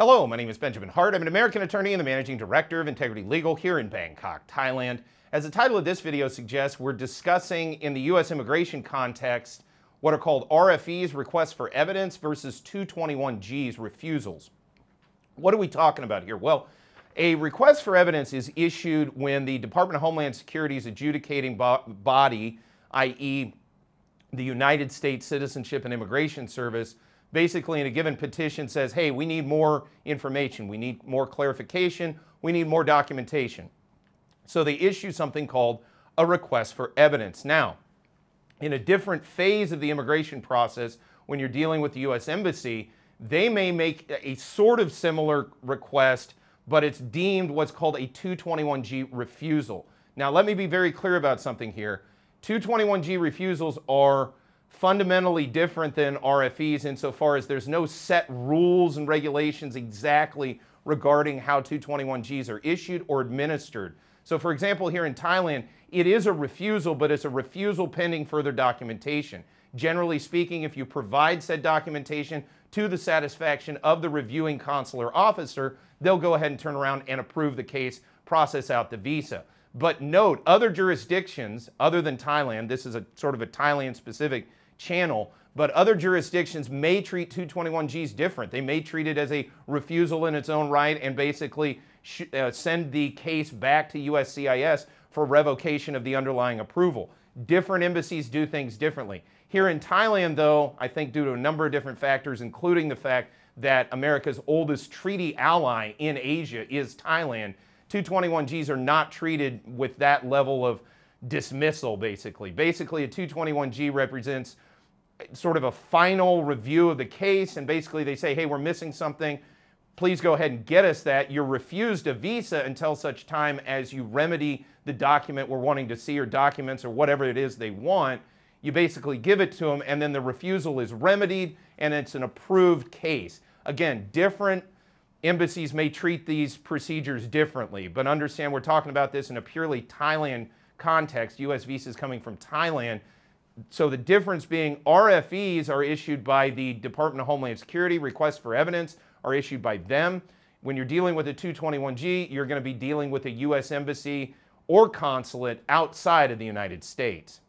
Hello, my name is Benjamin Hart. I'm an American attorney and the Managing Director of Integrity Legal here in Bangkok, Thailand. As the title of this video suggests, we're discussing in the U.S. immigration context what are called RFEs, requests for evidence, versus 221Gs, refusals. What are we talking about here? Well, a request for evidence is issued when the Department of Homeland Security's adjudicating body, i.e. the United States Citizenship and Immigration Service, basically in a given petition says, hey, we need more information, we need more clarification, we need more documentation. So they issue something called a request for evidence. Now, in a different phase of the immigration process, when you're dealing with the U.S. Embassy, they may make a sort of similar request, but it's deemed what's called a 221G refusal. Now, let me be very clear about something here. 221G refusals are fundamentally different than RFEs insofar as there's no set rules and regulations exactly regarding how 221Gs are issued or administered. So for example, here in Thailand, it is a refusal, but it's a refusal pending further documentation. Generally speaking, if you provide said documentation to the satisfaction of the reviewing consular officer, they'll go ahead and turn around and approve the case, process out the visa. But note, other jurisdictions other than Thailand, this is a sort of a Thailand-specific channel, but other jurisdictions may treat 221Gs different. They may treat it as a refusal in its own right and basically send the case back to USCIS for revocation of the underlying approval. Different embassies do things differently. Here in Thailand, though, I think due to a number of different factors, including the fact that America's oldest treaty ally in Asia is Thailand, 221Gs are not treated with that level of dismissal, basically. Basically, a 221G represents sort of a final review of the case, and basically they say, hey, we're missing something. Please go ahead and get us that. You're refused a visa until such time as you remedy the document we're wanting to see, or documents, or whatever it is they want. You basically give it to them, and then the refusal is remedied, and it's an approved case. Again, different embassies may treat these procedures differently, but understand we're talking about this in a purely Thailand context, U.S. visas coming from Thailand. So the difference being RFEs are issued by the Department of Homeland Security, requests for evidence are issued by them. When you're dealing with a 221G, you're going to be dealing with a U.S. embassy or consulate outside of the United States.